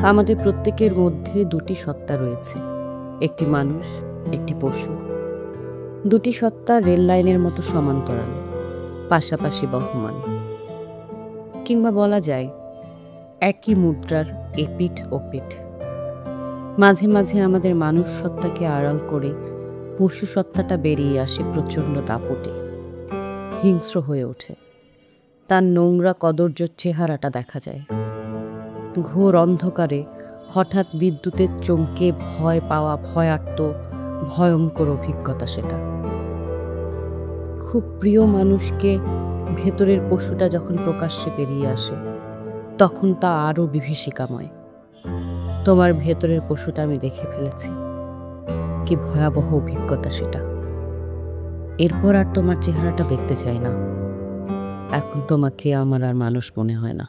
আমাদের প্রত্যেকের মধ্যে দুটি সত্তা রয়েছে, একটি মানুষ, একটি পশু। দুটি সত্তা রেল লাইনের মতো সমান্তরাল, পাশাপাশি বহমান, কিংবা বলা যায় একই মুদ্রার এপিঠ ওপিঠ। মাঝে মাঝে আমাদের মানুষ সত্তাকে আড়াল করে পশু সত্তাটা বেরিয়ে আসে প্রচণ্ড দাপটে, হিংস্র হয়ে ওঠে। তার নোংরা কদর্য চেহারাটা দেখা যায়। ঘোর অন্ধকারে হঠাৎ বিদ্যুতের চমকে ভয় পাওয়া ভয়ার্ত ভয়ঙ্কর অভিজ্ঞতা সেটা। খুব প্রিয় মানুষকে ভেতরের পশুটা যখন প্রকাশ্যে বেরিয়ে আসে, তখন তা আরও বিভীষিকাময়। তোমার ভেতরের পশুটা আমি দেখে ফেলেছি, কি ভয়াবহ অভিজ্ঞতা সেটা। এরপর আর তোমার চেহারাটা দেখতে চাই না। এখন তোমাকে আমার আর মানুষ মনে হয় না।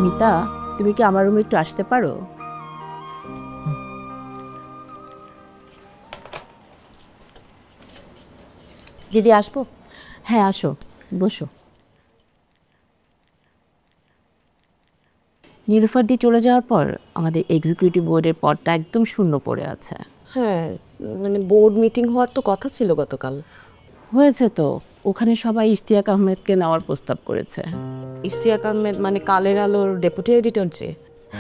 মিতা, তুমি কি আমার রুমে একটু আসতে পারো? দিদি আসবো? হ্যাঁ আসো, বসো। নিরুফার দি চলে যাওয়ার পর আমাদের এক্সিকিউটিভ বোর্ডের পদটা একদম শূন্য পড়ে আছে। হ্যাঁ, মানে বোর্ড মিটিং হওয়ার তো কথা ছিল গতকাল। হয়েছে তো, ওখানে সবাই ইশতিয়াক আহমেদকে নেওয়ার প্রস্তাব করেছে। ইশতিয়াক আহমেদ মানে কালের আলোর ডেপুটি এডিটর যে?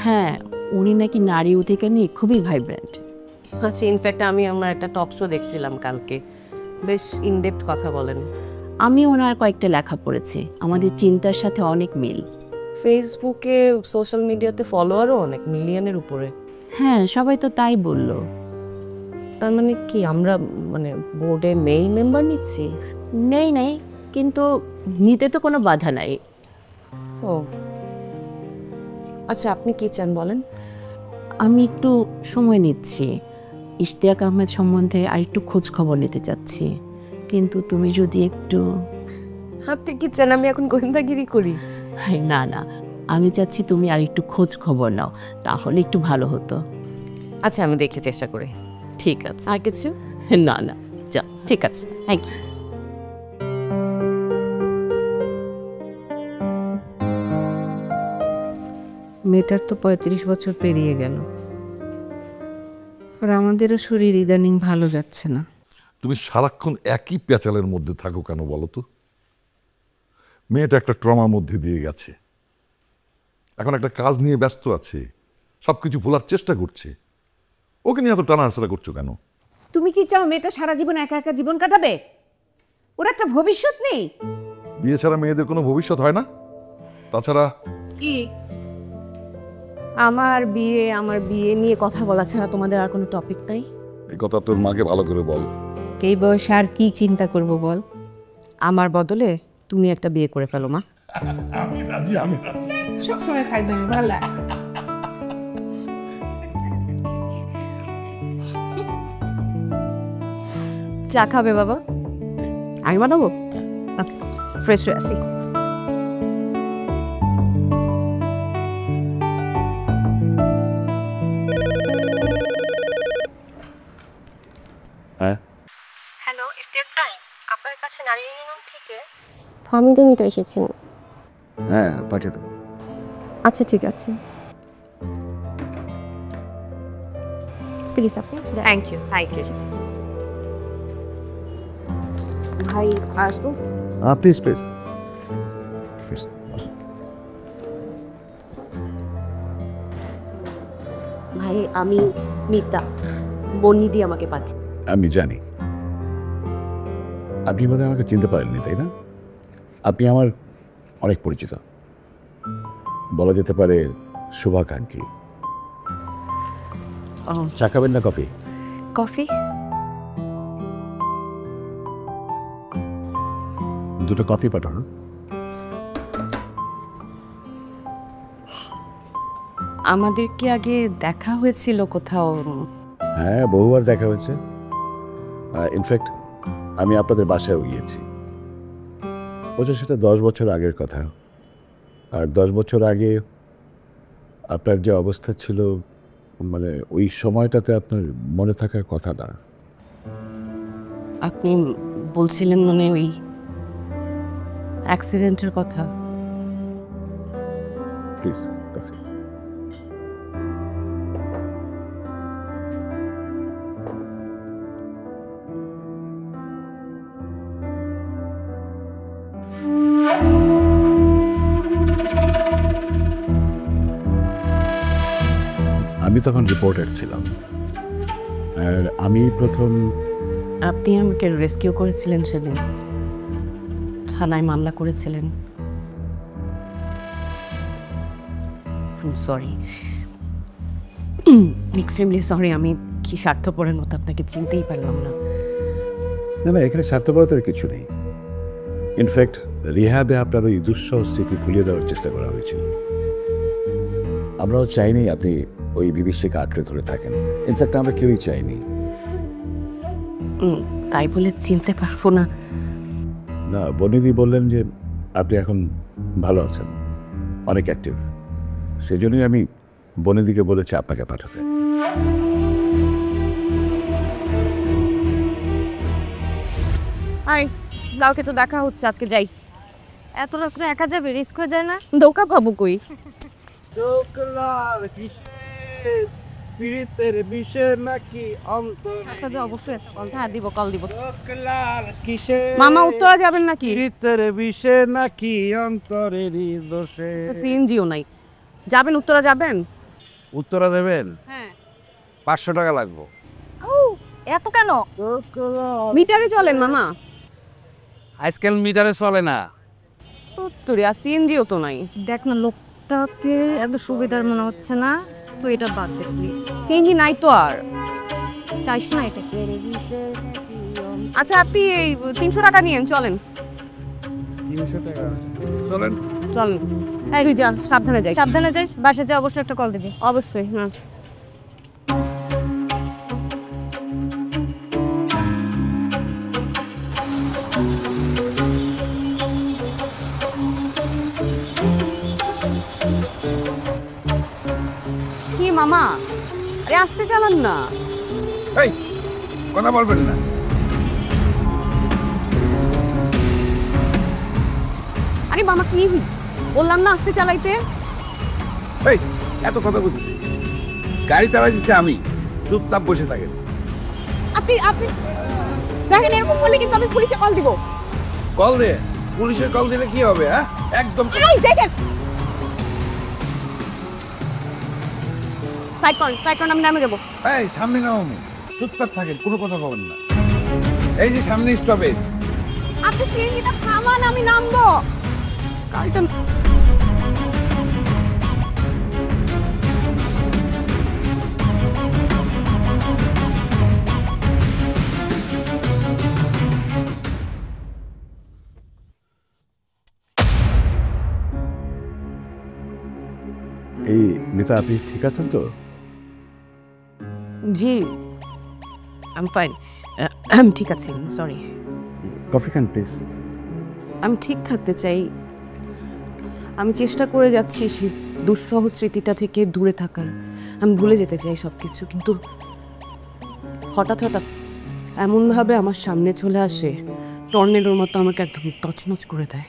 হ্যাঁ, উনি নাকি নারী অধিকার নিয়ে খুবই ভাইব্রেন্ট। আচ্ছা, ইনফ্যাক্ট আমি আমার একটা টক শো দেখছিলাম কালকে, বেশ ইনডেপথ কথা বলেন। আমি ওনার কয়েকটা লেখা পড়েছি, আমাদের চিন্তার সাথে অনেক মিল। ফেসবুকে, সোশ্যাল মিডিয়াতে ফলোয়ারও অনেক, মিলিয়নের উপরে। হ্যাঁ, সবাই তো তাই বলল। তার মানে কি আমরা মানে বোর্ডে মেল মেম্বার নিচ্ছি? নেই, কিন্তু নিতে তো কোনো বাধা নাই। ও আচ্ছা, আপনি কি চান বলেন? আমি একটু সময় নিচ্ছি, ইশতিয়াক আহমেদ সম্বন্ধে আর একটু খোঁজ খবর নিতে চাচ্ছি, কিন্তু তুমি যদি একটু... আপনি কি চান আমি এখন গোয়েন্দাগিরি করি? না, আমি চাচ্ছি তুমি আর একটু খোঁজ খবর নাও, তাহলে একটু ভালো হতো। আচ্ছা, আমি দেখে চেষ্টা করি। ঠিক আছে। আর কিছু? না, যা, ঠিক আছে, থ্যাংক ইউ। মেয়েটার তো ৩৫ বছর পেরিয়ে গেল, আর আমাদেরও শরীর ইদানিং ভালো যাচ্ছে না। তুমি সারাক্ষণ একই প্যাচালের মধ্যে থাকো কেন বলো তো? মেয়েটা একটা ট্রমার মধ্যে দিয়ে গেছে, এখন একটা কাজ নিয়ে ব্যস্ত আছে, সবকিছু ভোলার চেষ্টা করছে। ওকে নিয়ে এত টানাহাসড়া করছো কেন? তুমি কি চাও মেয়েটা সারা জীবন একা একা জীবন কাটাবে? ওর একটা ভবিষ্যৎ নেই? বিয়ে ছাড়া মেয়েদের কোনো ভবিষ্যৎ হয় না? তাছাড়া কি আমার বিয়ে নিয়ে কথা বলা ছাড়া তোমাদের আর কোনো টপিক নাই? এই কথা তোর মাকে ভালো করে বল। এই বয়সে আর কি চিন্তা করব বল? আমার বদলে তুমি একটা বিয়ে করে ফেলো মা। আমি রাজি। সবসময় খাইদামি ভালো লাগে। চা খাবে বাবা? আমি বানাবো, ফ্রেশ হয়ে আসি। Hello, state time. আপনার কাছে নারী ইউনিয়ন থেকে ফাহমিদা মিতা এসেছেন। হ্যাঁ, পাঠিয়ে দেবো। আচ্ছা ঠিক আছে, প্লিজ আপনি। Thank you. ভাই আসতো? Please please. ভাই, আমি মিতা, বন্যিদি আমাকে পাঠিয়ে। আমি জানি আপনি বোধহয় আমাকে চিনতে পারেননি, তাই না? আপনি আমার অনেক পরিচিত। বলা যেতে পারে শুভাকাঙ্ক্ষী। ও চা খাবেন না কফি? কফি? দুটো কফি পাঠানো। আমাদের কি আগে দেখা হয়েছিল কোথাও? হ্যাঁ, বহুবার দেখা হয়েছে। ইনফ্যাক্ট আমি আপনাদের বাসায়ও গিয়েছি। বলছে সেটা 10 বছর আগের কথা। আর 10 বছর আগে আপনার যে অবস্থা ছিল, মানে ওই সময়টাতে আপনার মনে থাকার কথা না। আপনি বলছিলেন মানে ওই অ্যাক্সিডেন্টের কথা? Please coffee. আমি তখন রিপোর্টার ছিলাম, আর আমি প্রথম। আপনি আমাকে রেস্কিউ করেছিলেন সেদিন, থানায় মামলা করেছিলেন। Sorry, extremely sorry. আমি কি স্বার্থপরের মতো আপনাকে চিনতেই পারলাম না। না না, এখানে স্বার্থপরতার কিছু নেই। ইনফ্যাক্ট রিহ্যাবে আপনার ওই দুঃসহ স্মৃতি ভুলিয়ে দেওয়ার চেষ্টা করা হয়েছিল। আমরাও চাইনি আপনি ওই বিভীষিকা আঁকড়ে ধরে থাকেন। ইনফ্যাক্ট আমরা কেউই চাইনি। তাই বলে চিনতে পারবো না? না, বনিদি বললেন যে আপনি এখন ভালো আছেন, অনেক অ্যাক্টিভ। সেজন্যই আমি বনিদিকে বলেছি আপনাকে পাঠাতে। হাই, কালকে তো দেখা হচ্ছে, আজকে যাই। এত রাত্রে একা যাবে, রিস্ক হয়ে যায় না? ধোকা পাবো কই? পীড়িতের বিষে নাকি অন্তর অবশ্যই হ্যাঁ দিব, কল দিব। কিসে মামা উত্তরা যাবেন নাকি? পীড়িতের বিষে নাকি অন্তরেরই দোষে। সিএনজিও নাই। যাবেন উত্তরা যাবেন? উত্তরা দেবেন? হ্যাঁ। 500 টাকা লাগবে। এত কেন? মিটারে চলেন মামা। আজকাল মিটারে চলে না। উত্তরে আর সিএনজিও তো নাই। দেখ না, লোকটাকে এত সুবিধার মনে হচ্ছে না, তো এটা বাদ দে প্লিজ। সিএনজি নাই তো আর। চাইস না এটা কি? আচ্ছা আপনি এই 300 টাকা নিয়েন, চলেন 300 টাকা চলেন। চলেন। তুই যা, সাবধানে যাই। সাবধানে যাইস, বাসা যা অবশ্যই একটা কল দিবি। অবশ্যই। হ্যাঁ। কি মামা, আরে আসতে চালান না। এই কথা বলবেন না। আরে মামা কি বললাম না আসতে চালাইতে? এই এত কথা বলছি, গাড়ি চালাই দিচ্ছে আমি, চুপচাপ বসে থাকেন। আপনি আপনি দেখেন, এরকম করলে কিন্তু আমি পুলিশে কল দিব। কল দে, পুলিশে কল দিলে কি হবে? হ্যাঁ একদম। এই দেখেন, সাইড করেন, আমি নামে দেবো। এই সামনে নাও, চুপচাপ থাকেন, কোনো কথা বলবেন না। এই যে সামনে স্টপেজ। আপনি সিএনজিটা থামান, আমি নামবো। গাড়িটা এই মিতা, আপনি ঠিক আছেন তো? জি, আমি ফাইন। আমি ঠিক আছি, সরি। Coffee Khan please. আমি ঠিক থাকতে চাই। আমি চেষ্টা করে যাচ্ছি সেই দুঃসহ স্মৃতিটা থেকে দূরে থাকার। আমি ভুলে যেতে চাই সব কিছু, কিন্তু হঠাৎ হঠাৎ এমনভাবে আমার সামনে চলে আসে, টর্নেডোর মতো আমাকে একদম তছনছ করে দেয়।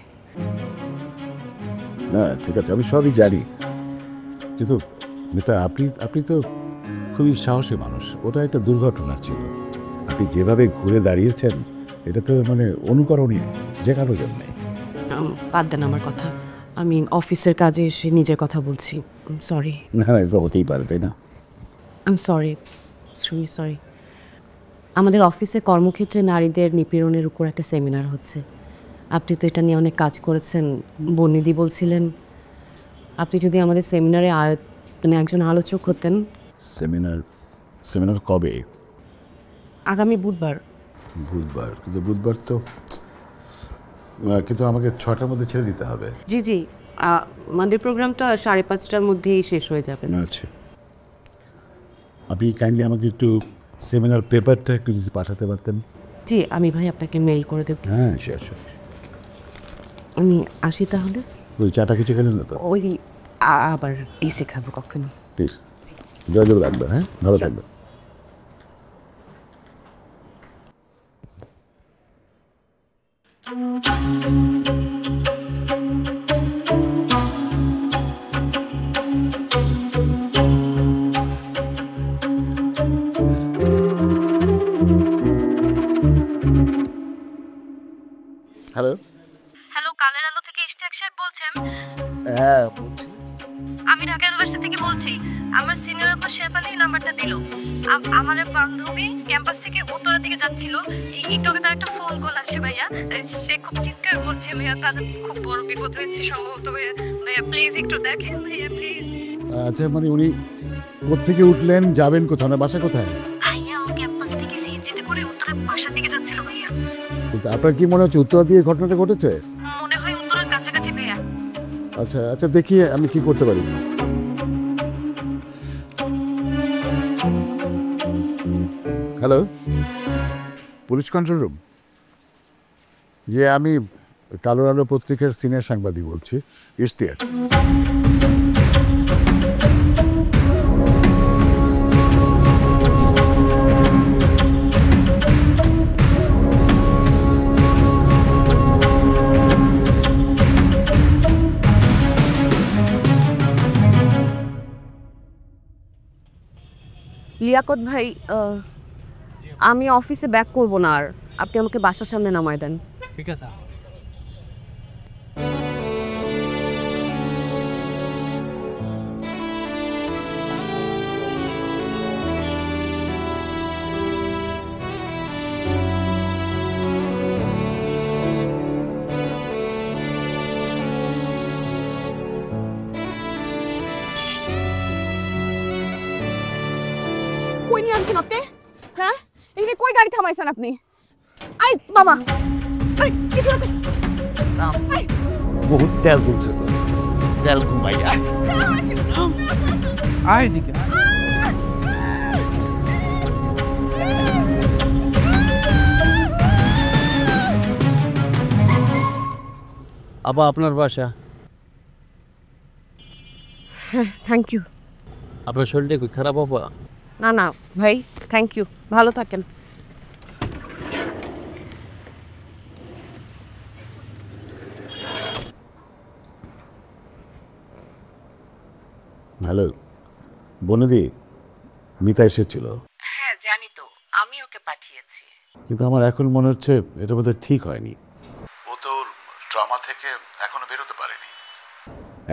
না ঠিক আছে, আমি সবই জানি, কিন্তু মিতা আপনি তো খুবই সাহসী মানুষ। ওটা একটা দুর্ঘটনা ছিল। আপনি যেভাবে ঘুরে দাঁড়িয়েছেন, এটা তো মানে অনুকরণীয় যে কারো জন্যে। বাদ দেন আমার কথা। আমি অফিসের কাজে এসে নিজের কথা বলছি। সরি। না না, এটা হতেই পারে, তাই না? Sorry, sorry. আমাদের অফিসে কর্মক্ষেত্রে নারীদের নিপীড়নের উপর একটা সেমিনার হচ্ছে। আপনি তো এটা নিয়ে অনেক কাজ করেছেন। বনিদি বলছিলেন আপনি যদি আমাদের সেমিনারে মানে একজন আলোচক হতেন। সেমিনার কবে? আগামী বুধবার। বুধবার? কিন্তু বুধবার তো কিন্তু আমাকে 6টার মধ্যে ছেড়ে দিতে হবে। জি জি, আমাদের প্রোগ্রামটা 5:30টার মধ্যেই শেষ হয়ে যাবে। আচ্ছা, আপনি কাইন্ডলি আমাকে একটু সেমিনার পেপারটা একটু যদি পাঠাতে পারতেন। জি, আমি ভাই আপনাকে মেইল করে দেব। হ্যাঁ শিওর। আমি আসি তাহলে। ওই চাটা কিছু খেলেন না তো? ওই আবার এসে খাবো কখনো। প্লিজ যোগাযোগ রাখবেন। হ্যাঁ, ভালো থাকবেন। হ্যালো। হ্যালো, কালের আলো থেকে ইশতিয়াক সাহেব বলছেন? হ্যাঁ বলছি। আমি ঢাকা ইউনিভার্সিটি থেকে বলছি। আমার সিনিয়র শেফালি নাম্বারটা দিল। আমার এক বান্ধবী ক্যাম্পাস থেকে উত্তরের দিকে যাচ্ছিল, একটু আগে তার একটা ফোন কল আসে ভাইয়া। সে খুব চিৎকার করছে ভাইয়া, তার খুব বড় বিপদ হয়েছে সম্ভবত ভাইয়া। ভাইয়া প্লিজ একটু দেখেন ভাইয়া প্লিজ। আচ্ছা, মানে উনি কোত্থেকে উঠলেন, যাবেন কোথায়, না বাসা কোথায়? ভাইয়া ও ক্যাম্পাস থেকে সিএনজিতে করে উত্তরের বাসার দিকে যাচ্ছিল ভাইয়া। কিন্তু আপনার কি মনে হচ্ছে উত্তরা দিয়ে ঘটনাটা ঘটেছে? মনে হয় উত্তরের কাছাকাছি ভাইয়া। আচ্ছা আচ্ছা, দেখি আমি কি করতে পারি। Hello, police control room. আমি কালো আলো পত্রিকার সিনিয়র সাংবাদিক বলছি, ইশতিয়াক। লিয়াকত ভাই, আমি অফিসে ব্যাক করব না আর, আপনি আমাকে বাসার সামনে নামায় দেন। ঠিক আছে। কই নিয়ে আনছেন আপনি? হ্যাঁ, এখানে কই গাড়ি থামাইছেন আপনি? আই মামা, আরে কিছু না। বহুত তেল তুলছে তো, তেল ঘুমাইয়া। আয় এদিকে। আবার আপনার বাসা? হ্যাঁ, থ্যাংক ইউ। আপনার শরীরটা কি খারাপ বাবা? না না ভাই, থ্যাংক ইউ, ভালো থাকেন। হ্যালো বনেদি, মিতা এসেছিল। হ্যাঁ জানি তো, আমি ওকে পাঠিয়েছি। কিন্তু আমার এখন মনে হচ্ছে এটা বোধহয় ঠিক হয়নি। ও তো ট্রমা থেকে এখনো বেরোতে পারেনি,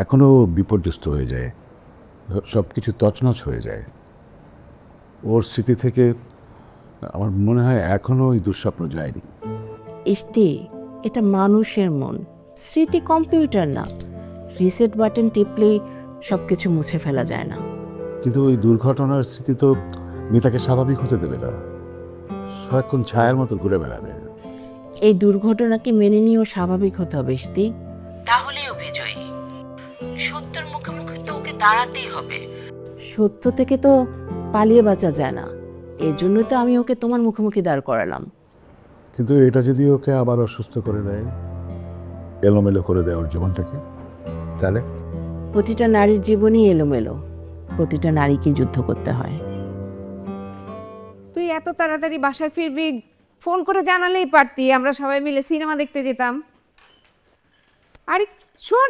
এখনো বিপর্যস্ত হয়ে যায়, সব কিছু তছনছ হয়ে যায়। ওর স্মৃতি থেকে আমার মনে হয় এখনো ওই দুঃস্বপ্ন যায়নি। ইশতি, এটা মানুষের মন, স্মৃতি কম্পিউটার না। রিসেট বাটন টিপলেই সব কিছু মুছে ফেলা যায় না। কিন্তু ওই দুর্ঘটনার স্মৃতি তো মিতাকে স্বাভাবিক হতে দেবে না, সারাক্ষণ ছায়ার মতো ঘুরে বেড়াবে। এই দুর্ঘটনাকে মেনে নিয়েও স্বাভাবিক হতে হবে ইশতি, তাহলেই ও বিজয়ী। সত্যের মুখোমুখি তো ওকে দাঁড়াতেই হবে। সত্য থেকে তো পালিয়ে বাঁচা যায় না, এজন্যই তো আমি ওকে তোমার মুখোমুখি দাঁড় করালাম। কিন্তু এটা যদি ওকে আবার অসুস্থ করে দেয়, এলোমেলো করে দেয় ওর জীবনটাকে, তাহলে? প্রতিটা নারীর জীবনই এলোমেলো, প্রতিটা নারীকে যুদ্ধ করতে হয়। তুই এত তাড়াতাড়ি বাসায় ফিরবি, ফোন করে জানালেই পারতি, আমরা সবাই মিলে সিনেমা দেখতে যেতাম। আরে শোন,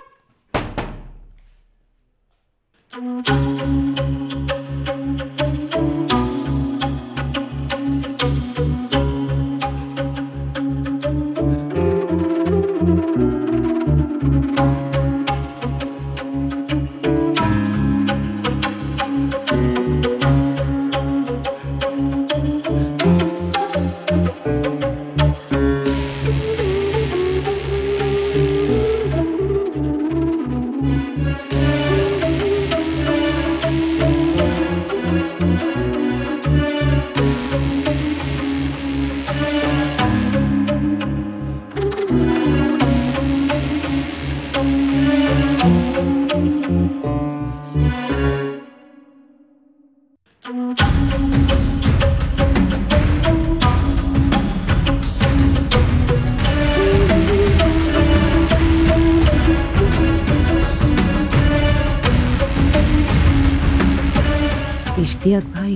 ইশতিয়াক ভাই,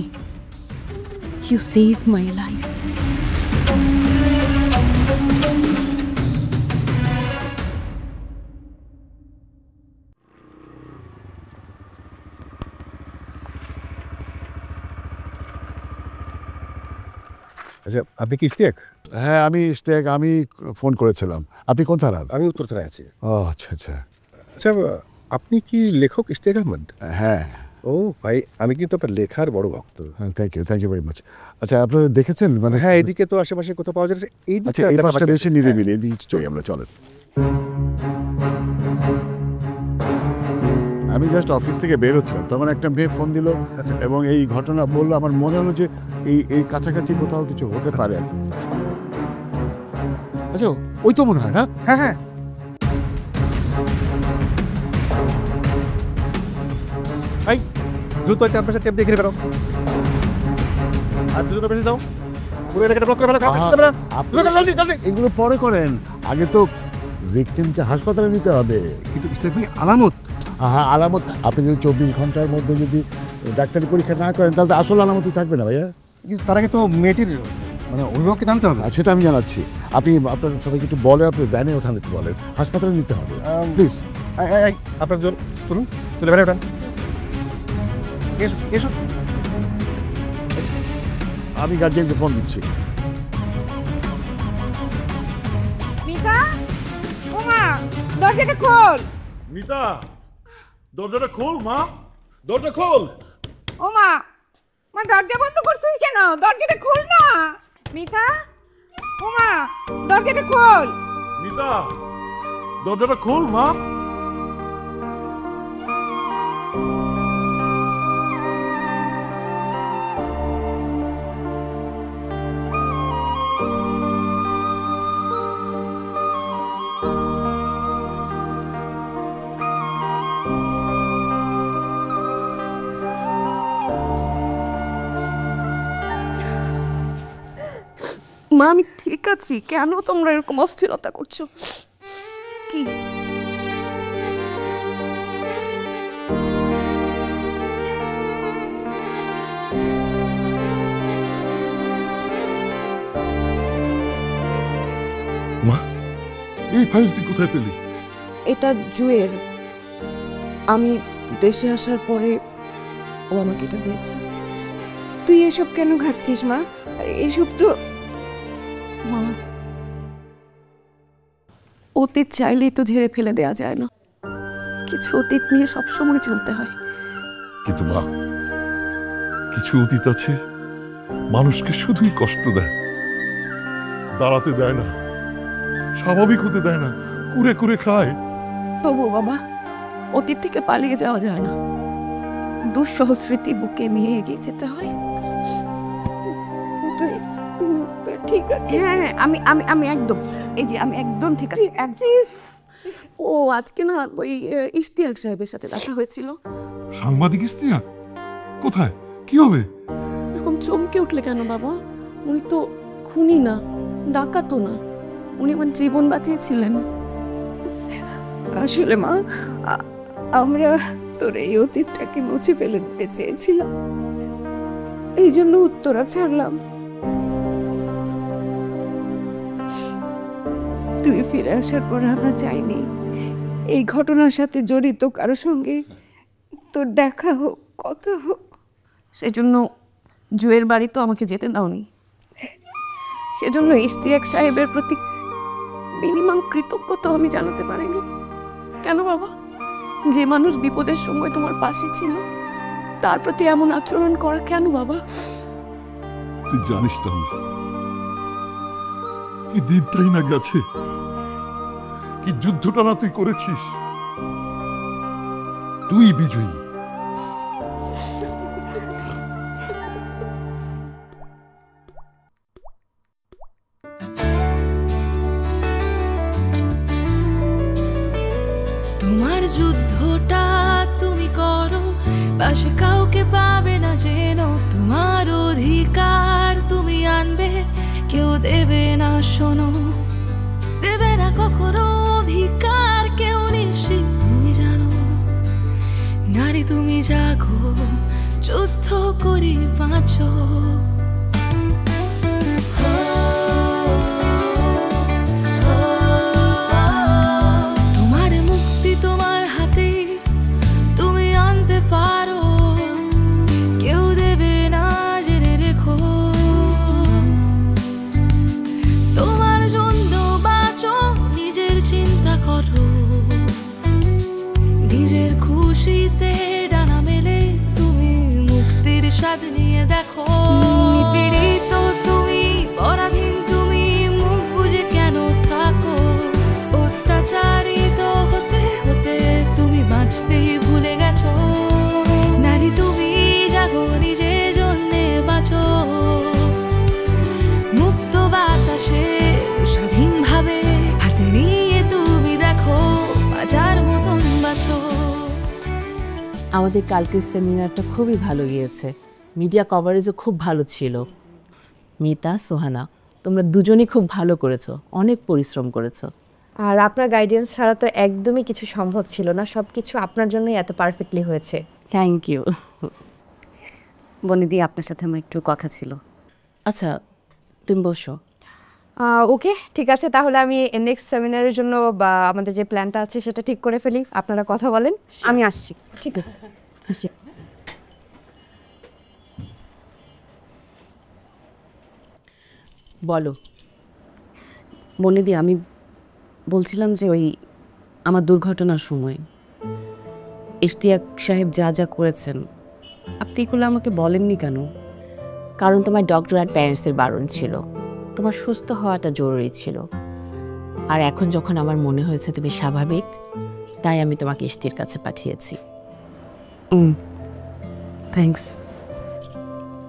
ইউ সেভ মাই লাইফ। আচ্ছা, আপনি কি ইশতিয়াক? হ্যাঁ, আমি ইশতিয়াক। আমি ফোন করেছিলাম। আপনি কোন থানার? আমি উত্তরতলায় আছি। ও আচ্ছা আচ্ছা। আচ্ছা, আপনি কি লেখক ইশতিয়াক আহমেদ? হ্যাঁ। ও ভাই, আমি কিন্তু আপনার লেখার বড় ভক্ত। Thank you very much. আচ্ছা, আপনারা দেখেছেন মানে? হ্যাঁ, এদিকে তো আশেপাশে কোথাও পাওয়া যাচ্ছে। আচ্ছা, এই পাশটা বেশি নিরিবিলি, এদিকে চই আমরা, চলেন। আমি জাস্ট অফিস থেকে বের হচ্ছিলাম, তখন একটা মেয়ে ফোন দিল এবং এই ঘটনা বললো। আমার মনে হলো যে এই কাছাকাছি কোথাও কিছু হতে পারে। আচ্ছা, ওই তো মনে হয় না? হ্যাঁ হ্যাঁ। ভাই, দ্রুত চারপাশে টেপ দেখে বেরো। আর দ্রুত বেশি যাও, পুরো এলাকাটা ব্লক করে ফেলো। এগুলো পরে করেন, আগে তো ভিকটিমকে হাসপাতালে নিতে হবে। কিন্তু ইশতিয়াক ভাই, আলামত। হ্যাঁ, আলামত। আপনি যদি 24 ঘন্টার মধ্যে যদি ডাক্তারি পরীক্ষা না করেন, তাহলে আসল আলামতই থাকবে না ভাইয়া। কিন্তু তার আগে তো মেয়েটির মানে অভিভাবককে জানতে হবে। সেটা আমি জানাচ্ছি। আপনি আপনার সবাইকে একটু বলেন, আপনি ভ্যানে ওঠানো বলেন, হাসপাতালে নিতে হবে প্লিজ। আপনার জোর তুলুন, তুলে ভ্যানে ওঠান। এসো এসো। আমি গার্জিয়ানকে ফোন দিচ্ছি। মিতা, ওমা, দরজাটা খোল। মিতা, দরজাটা খোল মা, দরজা খোল। ওমা, মা দরজা বন্ধ করছিস কেন? দরজাটা খোল না। মিতা, ওমা, দরজাটা খোল। মিতা, দরজাটা খোল মা। মা, আমি ঠিক আছি। কেন তোমরা এরকম অস্থিরতা করছো? কি মা, এই ফাইল তুই কোথায় পেলি? এটা জুয়ের। আমি দেশে আসার পরে ও আমাকে এটা দিয়েছে। তুই এসব কেন ঘাটছিস মা? এসব তো মা, অতীত চাইলেই তো ঝেড়ে ফেলে দেয়া যায় না। কিছু অতীত নিয়ে সবসময় চলতে হয়। কিন্তু মা, কিছু অতীত আছে মানুষকে শুধুই কষ্ট দেয়, দাঁড়াতে দেয় না, স্বাভাবিক হতে দেয় না, কুরে কুরে খায়। তবু বাবা, অতীত থেকে পালিয়ে যাওয়া যায় না। দুঃসহ স্মৃতি বুকে নিয়ে এগিয়ে যেতে হয়। ঠিক আছে। হ্যাঁ, আমি আমি আমি একদম, এই যে আমি একদম ঠিক আছে। ও আজকে না ওই ইশতিয়াক সাহেবের সাথে দেখা হয়েছিল। সাংবাদিক ইশতিয়াক? কোথায়? কি হবে? এরকম চমকে উঠলে কেন বাবা? উনি তো খুনি না, ডাকাতও না। উনি আমার জীবন বাঁচিয়েছিলেন। আসলে মা, আমরা তোর এই অতীতটাকে মুছে ফেলে দিতে চেয়েছিলাম, এই জন্য উত্তরা ছাড়লাম। তুই ফিরে আসার পর আমরা চাইনি এই ঘটনার সাথে জড়িত কারো সঙ্গে তোর দেখা হোক, কথা হোক। সেজন্য জুয়ের বাড়ি তো আমাকে যেতে দাওনি। সেজন্য ইশতিয়াক সাহেবের প্রতি মিনিমাম কৃতজ্ঞতা আমি জানাতে পারিনি। কেন বাবা? যে মানুষ বিপদের সময় তোমার পাশে ছিল, তার প্রতি এমন আচরণ করা কেন বাবা? তুই জানিস না কি দিনটাই না গেছে, কি যুদ্ধটা না তুই করেছিস। তুই বিজয়ী। তোমার যুদ্ধটা তুমি করো, পাশে কাউকে পাবে না যেন। তোমার অধিকার তুমি আনবে, কেউ দেবে না শোনো, দেবে না কখনো অধিকার কেউ নিশ্চিত। তুমি জানো নারী, তুমি জাগো, যুদ্ধ করে বাঁচো। তোমার মুক্তি তোমার হাতে, তুমি আনতে পারো, কেউ দেবে না জেনে রেখো। তোমার জন্য বাঁচো, নিজের চিন্তা করো, নিজের খুশিতে ডানা মেলে তুমি মুক্তির স্বাদ নিয়ে দেখো। নিপীড়িত তুমি, পরাধীন তুমি, মুখ বুজে কেন থাকো? অত্যাচারিত হতে হতে তুমি বাঁচতেই ভুলে গেছো। নারী তুমি জাগো, নিজের জন্যে বাঁচো, মুক্ত বাতাসে স্বাধীনভাবে হাতে নিয়ে তুমি দেখো, বাজার মতন বাঁচো। আমাদের কালকের সেমিনারটা খুবই ভালো গিয়েছে, মিডিয়া কভারেজও খুব ভালো ছিল। মিতা, সোহানা, তোমরা দুজনেই খুব ভালো করেছো, অনেক পরিশ্রম করেছো। আর আপনার গাইডেন্স ছাড়া তো একদমই কিছু সম্ভব ছিল না, সব কিছু আপনার জন্যই এত পারফেক্টলি হয়েছে। Thank you. বনিদি, আপনার সাথে আমার একটু কথা ছিল। আচ্ছা, তুমি বসো। ওকে, ঠিক আছে, তাহলে আমি নেক্সট সেমিনারের জন্য বা আমাদের যে প্ল্যানটা আছে সেটা ঠিক করে ফেলি, আপনারা কথা বলেন। আমি আসছি। ঠিক আছে, আসি। বলো। বনিদি, আমি বলছিলাম যে ওই আমার দুর্ঘটনার সময় ইশতিয়াক সাহেব যা যা করেছেন, আপনি এগুলো আমাকে বলেননি কেন? কারণ তোমার ডক্টর আর প্যারেন্টসের বারণ ছিল, তোমার সুস্থ হওয়াটা জরুরি ছিল। আর এখন যখন আমার মনে হয়েছে তুমি স্বাভাবিক, তাই আমি তোমাকে ইশতির কাছে পাঠিয়েছি। থ্যাঙ্কস।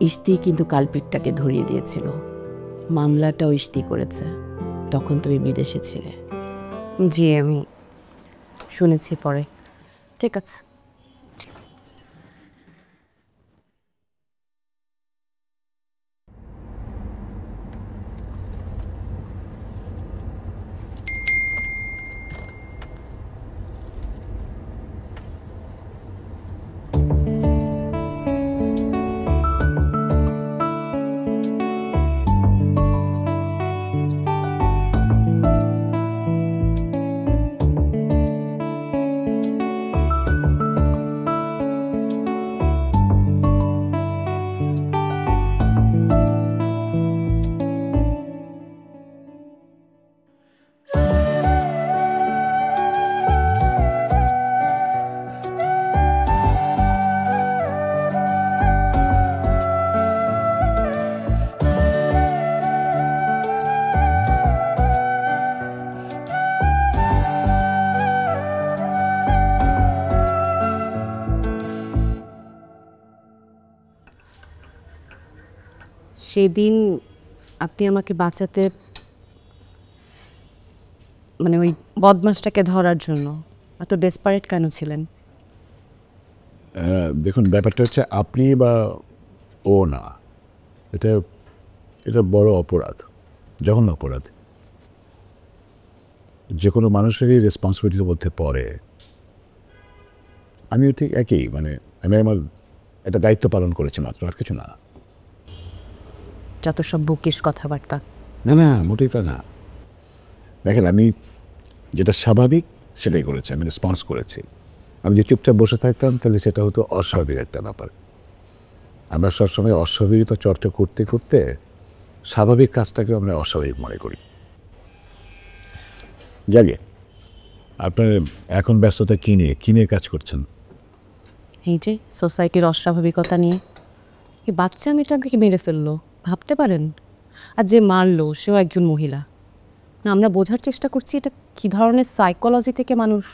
ইশতি কিন্তু কালপিটটাকে ধরিয়ে দিয়েছিল, মামলাটাও ইশতি করেছে, তখন তুমি বিদেশে ছিলে। জি, আমি শুনেছি পরে। ঠিক আছে। সেদিন আপনি আমাকে বাঁচাতে, মানে ওই বদমাসটাকে ধরার জন্য এত ডেসপারেট কেন ছিলেন? দেখুন, ব্যাপারটা হচ্ছে আপনি বা ও না, এটা বড় অপরাধ, জঘন্য অপরাধ। যে কোনো মানুষেরই রেসপন্সিবিলিটির মধ্যে পড়ে। আমিও ঠিক একই, মানে আমি আমার একটা দায়িত্ব পালন করেছি মাত্র, আর কিছু না। যত সব বুকিশ কথাবার্তা। না না, মোটেই তা না। দেখেন, আমি যেটা স্বাভাবিক সেটাই করেছি, আমি রেসপন্স করেছি। আমি যে চুপচাপ বসে থাকতাম তাহলে সেটা হতো অস্বাভাবিক একটা ব্যাপার। আমরা সবসময় অস্বাভাবিকতা চর্চা করতে করতে স্বাভাবিক কাজটাকেও আমরা অস্বাভাবিক মনে করি। জাগে, আপনার এখন ব্যস্ততা কী নিয়ে কাজ করছেন? এই যে সোসাইটির অস্বাভাবিকতা নিয়ে। এই বাচ্চা মেয়েটাকে মেরে ফেললো, ভাবতে পারেন? আর যে মারলো সেও একজন মহিলা। না, আমরা বোঝার চেষ্টা করছি এটা কী ধরনের সাইকোলজি থেকে মানুষ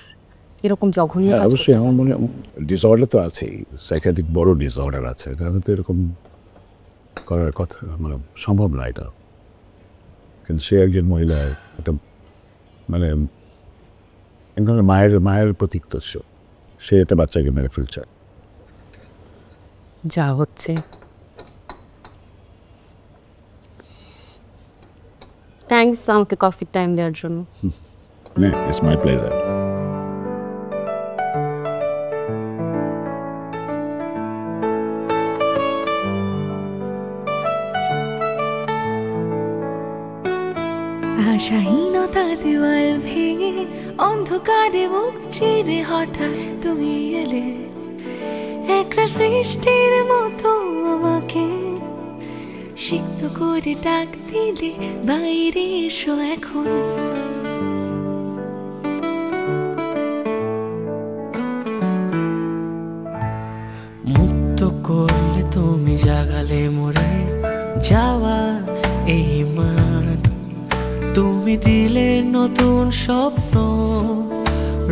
এরকম জঘন্য কাজ অবশ্যই আমার মনে ডিসঅর্ডার তো আছেই, সাইকিয়াট্রিক বড় ডিসঅর্ডার আছে, তাহলে তো এরকম করার কথা মানে সম্ভব না এটা। কিন্তু সে একজন মহিলা, একটা মানে এক ধরনের মায়ের প্রতীক, সে একটা বাচ্চাকে মেরে ফেলছে। যা হচ্ছে। থ্যাঙ্কস আমাকে কফির টাইম দেওয়ার জন্য। It's my pleasure. শাহীনতা দেওয়াল ভেঙে অন্ধকারে মুখ চিরে হঠাৎ তুমি এলে একটা সৃষ্টির মতো আমাকে সিক্ত করে ডাক দিলে বাইরে এসো এখন। মুক্ত করলে তুমি জাগালে মোরে যাওয়া এই মান, তুমি দিলে নতুন স্বপ্ন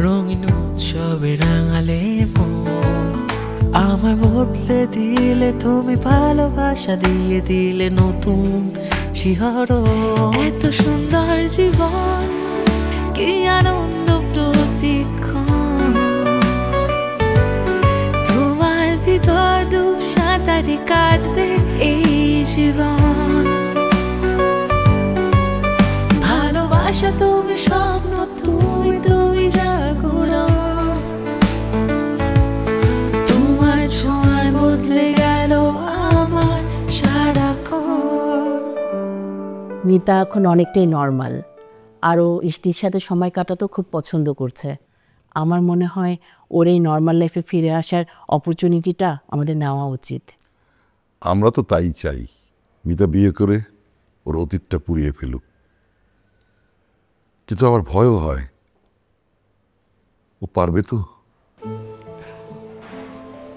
রঙিন উৎসবে রাঙালে মন, আমায় বদলে দিলে তুমি ভালোবাসা দিয়ে দিলে নতুন শিহরণ। এত সুন্দর জীবন কি আনন্দ প্রতিক্ষণ, তোমার ভিতর ডুব সাঁতারে কাটবে এই জীবন। ভালোবাসা তুমি স্বপ্ন, তুমি তুমি জাগরণ, তোমার ছোঁয়ায় বদলে গেল আমার সারাক্ষণ। মিতা এখন অনেকটাই নর্মাল, আরও ইষ্টির সাথে সময় কাটাতেও খুব পছন্দ করছে। আমার মনে হয় ওর এই নর্মাল লাইফে ফিরে আসার অপরচুনিটিটা আমাদের নেওয়া উচিত। আমরা তো তাই চাই, মিতা বিয়ে করে ওর অতীতটা পুড়িয়ে ফেলুক, কিন্তু আবার ভয়ও হয় ও পারবে তো।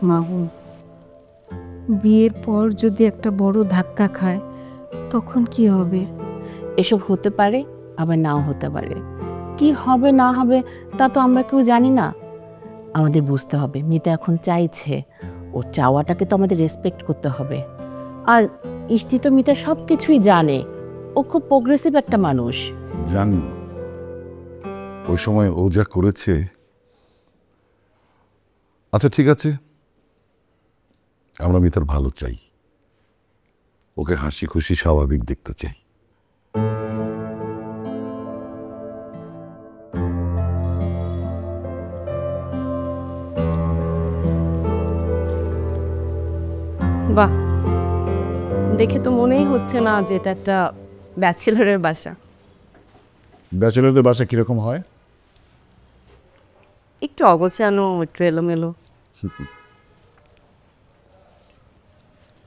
মাহু, বিয়ের পর যদি একটা বড় ধাক্কা খায় তখন কি হবে? এসব হতে পারে, আবার নাও হতে পারে। কি হবে না হবে তা তো আমরা কেউ জানি না। আমাদের বুঝতে হবে মিতা এখন চাইছে, ওর চাওয়াটাকে তো আমাদের রেসপেক্ট করতে হবে। আর ইষ্টি তো মিতা সব কিছুই জানে, ও খুব প্রোগ্রেসিভ একটা মানুষ। জানি ওই সময় ও যা করেছে। আচ্ছা ঠিক আছে, আমরা মিতার ভালো চাই, ওকে হাসি খুশি স্বাভাবিক দেখতে চাই। বাহ, দেখে তো মনেই হচ্ছে না যে এটা একটা ব্যাচেলরের বাসা। ব্যাচেলরদের বাসা কিরকম হয়? একটু অগোছানো, একটু এলোমেলো।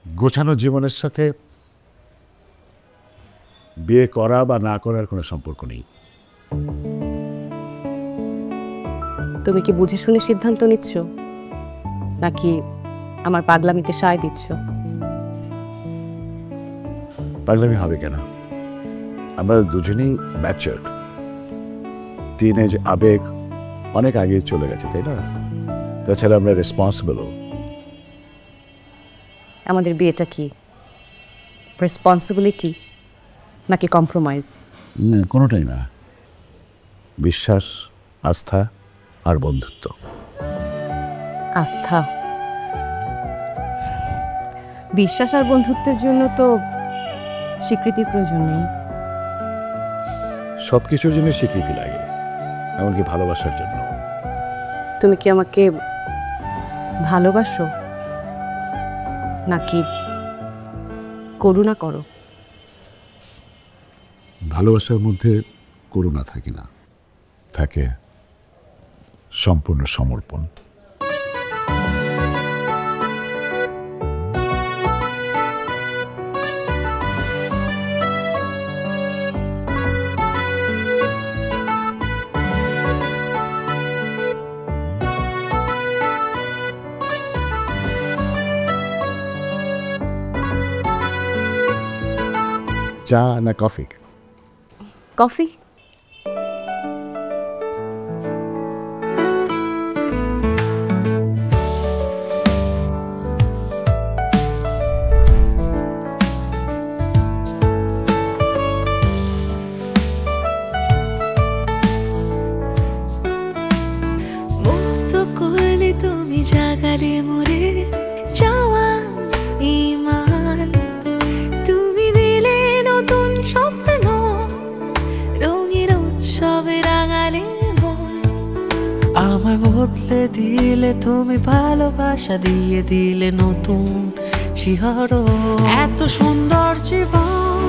গোছানো জীবনের সাথে বিয়ে করা বা না করার কোনো সম্পর্ক নেই। তুমি কি বুঝে শুনে সিদ্ধান্ত নিচ্ছ, নাকি আমার পাগলামিতে সায় দিচ্ছ? পাগলামি হবে কেন? আমরা দুজনেই ম্যাচার্ড, টিনেজ আবেগ অনেক আগে চলে গেছে, তাই না? তাছাড়া আমরা রেসপন্সিবলও। আমাদের বিয়েটা কি রেসপন্সিবিলিটি নাকি কম্প্রোমাইজ? কোনোটাই না, বিশ্বাস, আস্থা আর বন্ধুত্ব। আস্থা, বিশ্বাস আর বন্ধুত্বের জন্য তো স্বীকৃতির প্রয়োজন নেই। সব কিছুর জন্য স্বীকৃতি লাগে, এমনকি ভালোবাসার জন্য। তুমি কি আমাকে ভালোবাসো নাকি করুণা করো? ভালোবাসার মধ্যে করুণা থাকে না, থাকে সম্পূর্ণ সমর্পণ। চা না কফি? কফি। মুক্ত করলে তুমি জাগালে মোরে চাওয়া ইমান, তুমি দিলে নতুন স্বপ্ন রঙিন উৎসবে রাঙালে মন, আমায় বদলে দিলে তুমি ভালোবাসা দিয়ে দিলে নতুন শিহরণ। এত সুন্দর জীবন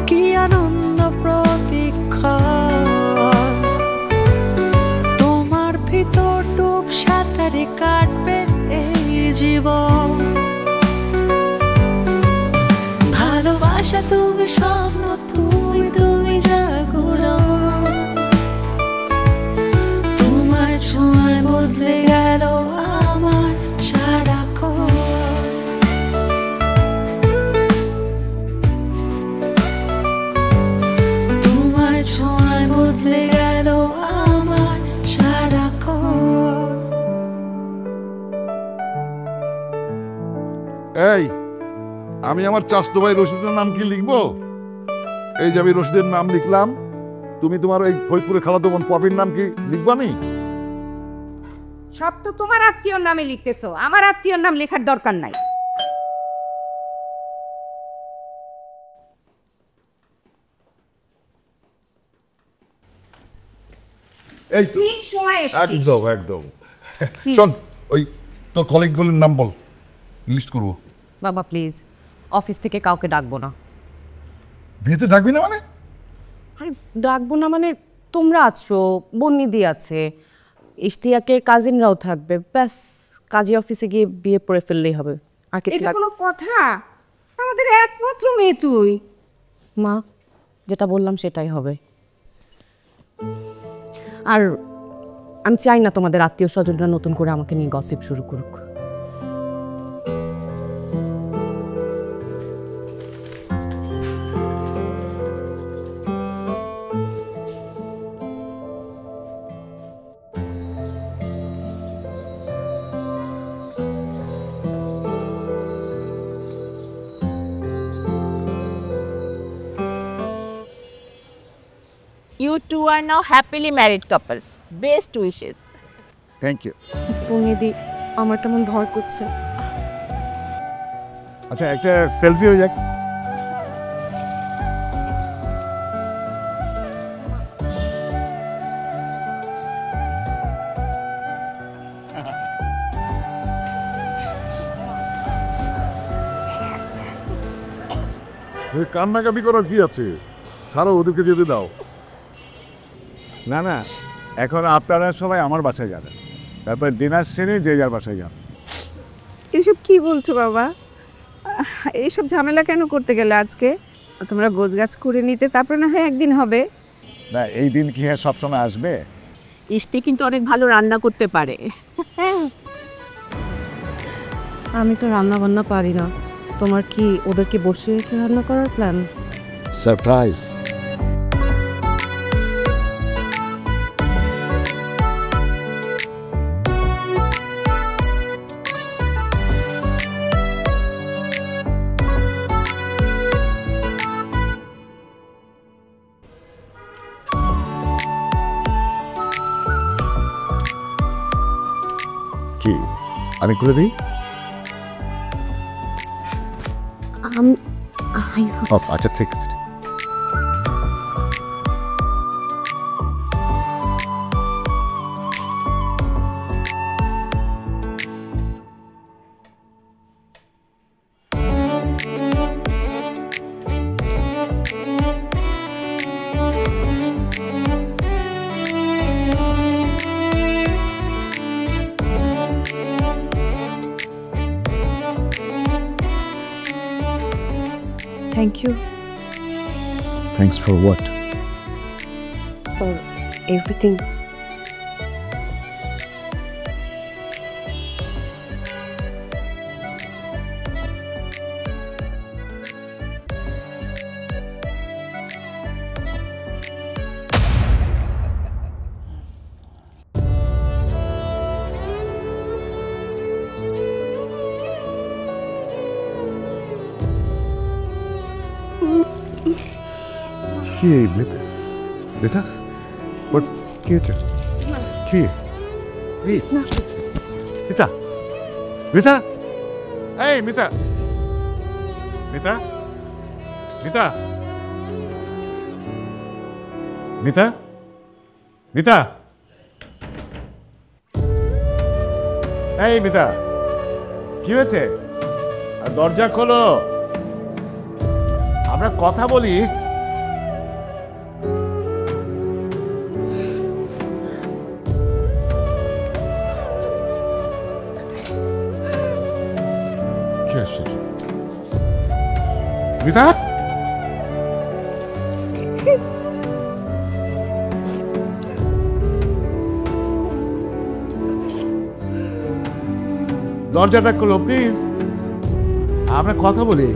কি আনন্দ প্রতিক্ষণ তোমার ভিতর ডুব সাঁতারে কাটবে এই জীবন ভালোবাসা তুমি স্বপ্ন তুমি তুমি জাগরণ তোমার ছোঁয়ায় বদলে গেল আমার সারাক্ষণ তোমার ছোঁয়ায় বদলে গেল আমার সারাক্ষণ এই আমি আমার চাচতো ভাই রশিদের নাম কি লিখবো? এই যে আমি রশিদের নাম লিখলাম, তুমি তোমার ওই ফরিদপুরের খালাতো বোন পপির নাম কি লিখবা নি? সব তো তোমার আত্মীয়র নামে লিখতেছো, আমার আত্মীয়র নাম লেখার দরকার নাই। এই তো ঠিক সময় এসেছিস। একদম একদম। শোন, ওই তোর কলিগগুলোর নাম বল, লিস্ট করবো। বাবা প্লিজ, অফিস থেকে কাউকে ডাকবো না। বিয়েতে ডাকবি না মানে? আরে ডাকবো না মানে তোমরা আছো, বন্নিদি আছে, ইশতিয়াকের কাজিনরাও থাকবে, ব্যাস কাজী অফিসে গিয়ে বিয়ে পড়ে ফেললেই হবে। আর কিছু এটা কোনো কথা? আমাদের একমাত্র মেয়ে তুই। মা যেটা বললাম সেটাই হবে। আর আমি চাই না তোমাদের আত্মীয় স্বজনরা নতুন করে আমাকে নিয়ে গসিপ শুরু করুক। You two are now happily married couples. Best wishes. Thank you. বন্নিদি আমার কেমন ভয় করছে। আচ্ছা একটা সেলফি হয়ে যাক। কান্নাকাটি করার কি আছে? ছাড়ো, ওদেরকে যেতে দাও। না না, এখন আপনারা সবাই আমার বাসায় যাবেন, তারপর ডিনার সেরে যে যার বাসায় যান। এসব কি বলছো বাবা? এইসব ঝামেলা কেন করতে গেলে আজকে? তোমরা গোছগাছ করে নিতে, তারপর না হয় একদিন হবে। না এই দিন কি হ্যাঁ সবসময় আসবে? ইষ্টি কিন্তু অনেক ভালো রান্না করতে পারে। আমি তো রান্না বান্না পারি না। তোমার কি ওদেরকে বসে রেখে রান্না করার প্ল্যান? সারপ্রাইজ। কি আমি করে দিই? আচ্ছা ঠিক আছে। Thank you. Thanks for what? For everything. কি মিতা? মিতা? What? কি হচ্ছে? কি? Please. মিতা? মিতা? Hey, মিতা? মিতা? মিতা? মিতা? মিতা? এই মিতা, কি হয়েছে? দরজা খোলো, আমরা কথা বলি। আশ্চর্য। মিতা, দরজাটা খোলো প্লিজ, আমরা কথা বলি।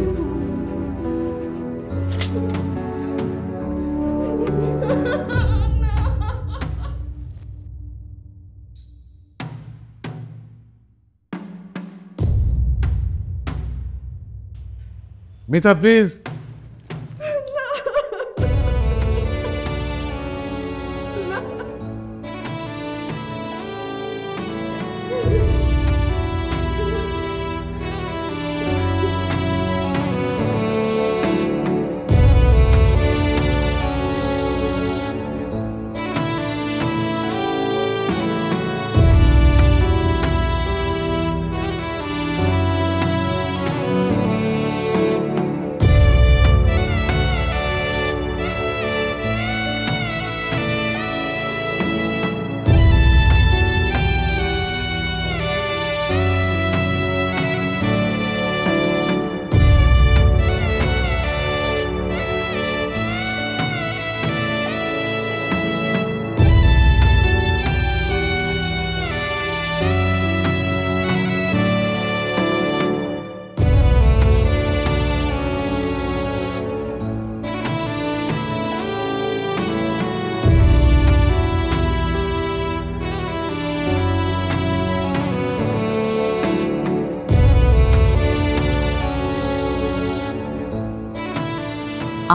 মিতা প্লিজ।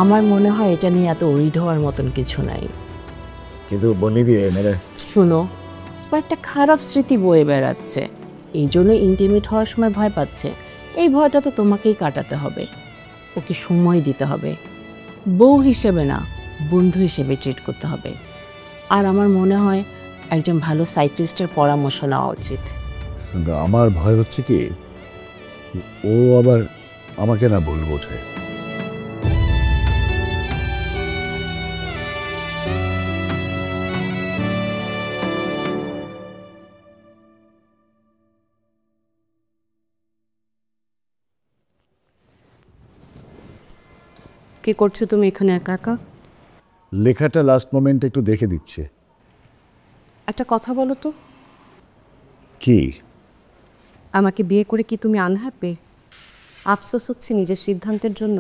আমার মনে হয় এটা নিয়ে এত ওরিড হওয়ার মতন কিছু নাই। কিন্তু বনি দিয়ে মানে শুনো, একটা খারাপ স্মৃতি বয়ে বেড়াচ্ছে, এই জন্য ইন্টিমেট হওয়ার সময় ভয় পাচ্ছে। এই ভয়টা তো তোমাকেই কাটাতে হবে, ওকে সময় দিতে হবে, বউ হিসেবে না বন্ধু হিসেবে ট্রিট করতে হবে। আর আমার মনে হয় একজন ভালো সাইকিয়াট্রিস্টের পরামর্শ নেওয়া উচিত। কিন্তু আমার ভয় হচ্ছে কি ও আবার আমাকে না ভুল বোঝে। কি করছো তুমি এখানে একা একা? লেখাটা লাস্ট মোমেন্টে একটু দেখে দিচ্ছে। একটা কথা বলো তো, কি আমাকে বিয়ে করে কি তুমি আনহ্যাপি? আফসোস হচ্ছে নিজের সিদ্ধান্তের জন্য?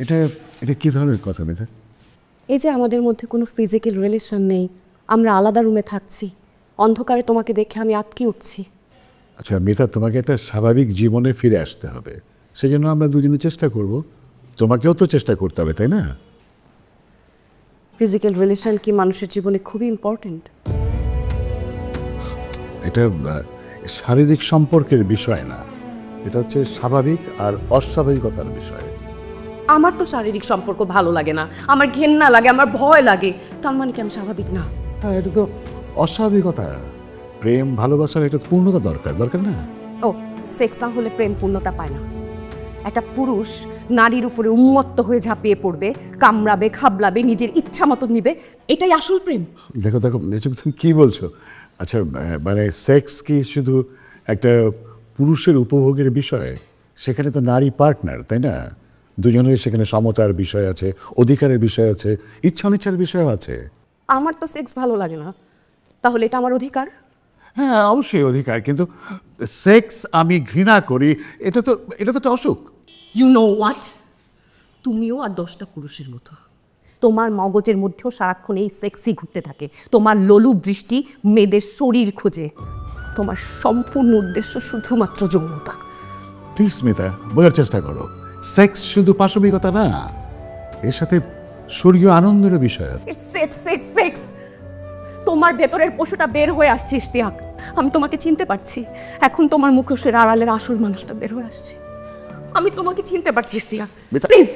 এটা এটা কি ধরনের কথা মেধা? এই যে আমাদের মধ্যে কোনো ফিজিক্যাল রিলেশন নেই, আমরা আলাদা রুমে থাকছি, অন্ধকারে তোমাকে দেখে আমি আটকে উঠছি। আচ্ছা মেধা, তোমাকে একটা স্বাভাবিক জীবনে ফিরে আসতে হবে, সেই জন্য আমরা দুজনে চেষ্টা করব। তোমাকেও তো চেষ্টা করতে হবে, তাই না? ফিজিক্যাল রিলেশন কি মানুষের জীবনে খুবই ইম্পর্টেন্ট? এটা শারীরিক সম্পর্কের বিষয় না, এটা হচ্ছে স্বাভাবিক আর অস্বাভাবিকতার বিষয়। আমার তো শারীরিক সম্পর্ক ভালো লাগে না, আমার ঘেন্না লাগে, আমার ভয় লাগে, তার মানে কি আমি স্বাভাবিক না? হ্যাঁ, এটা তো অস্বাভাবিকতা। প্রেম ভালোবাসার এটা পূর্ণতা দরকার, দরকার না? ও, সেক্স না হলে প্রেম পূর্ণতা পায় না। একটা পুরুষ নারীর উপরে উন্মত্ত হয়ে ঝাঁপিয়ে পড়বে, কামড়াবে, খাবলাবে, নিজের ইচ্ছা মতো নিবে, এটাই আসল প্রেম। দেখো দেখো, তুমি কি বলছো? আচ্ছা মানে সেক্স কি শুধু একটা পুরুষের উপভোগের বিষয়? সেখানে তো নারী পার্টনার, তাই না? দুজনের সেখানে সমতার বিষয় আছে, অধিকারের বিষয় আছে, ইচ্ছা অনিচ্ছার বিষয় আছে। আমার তো সেক্স ভালো লাগে না, তাহলে এটা আমার অধিকার? হ্যাঁ অবশ্যই অধিকার, কিন্তু সেক্স আমি ঘৃণা করি, এটা তো একটা অসুখ। ইউ নো হোয়াট, তুমিও আর 10টা পুরুষের মতো, তোমার মগজের মধ্যেও সারাক্ষণ এই সেক্সই ঘুরতে থাকে। তোমার লোলু দৃষ্টি মেয়েদের শরীর খোঁজে, তোমার সম্পূর্ণ উদ্দেশ্য শুধুমাত্র যৌনতা। প্লিজ স্মিতা, বোঝার চেষ্টা করো, সেক্স শুধু পাশবিকতা না, এর সাথে স্বর্গীয় আনন্দের বিষয় আছে। সেক্স সেক্স সেক্স, তোমার ভেতরের পশুটা বের হয়ে আসছে ইশতিয়াক, আমি তোমাকে চিনতে পারছি। এখন তোমার মুখোশের আড়ালের আসল মানুষটা বের হয়ে আসছে, আমি তোমাকে চিনতে পারছি ইশতিয়াক, প্লিজ।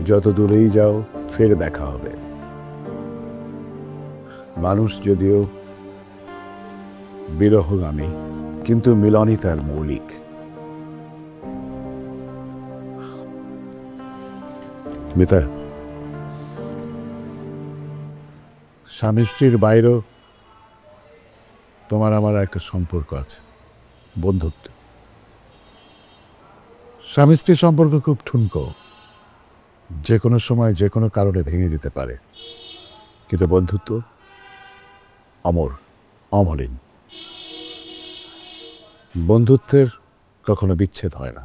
যত দূরেই যাও ফের দেখা হবে। মানুষ যদিও বিরহগামী, কিন্তু মিলনই তার মৌলিক। মিতা, স্বামী স্ত্রীর বাইরেও তোমার আমার একটা সম্পর্ক আছে, বন্ধুত্ব। স্বামী স্ত্রী সম্পর্ক খুব ঠুনকো, যে কোনো সময় যে কোনো কারণে ভেঙে যেতে পারে, কিন্তু বন্ধুত্ব অমর, অমলিন। বন্ধুত্বের কখনো বিচ্ছেদ হয় না।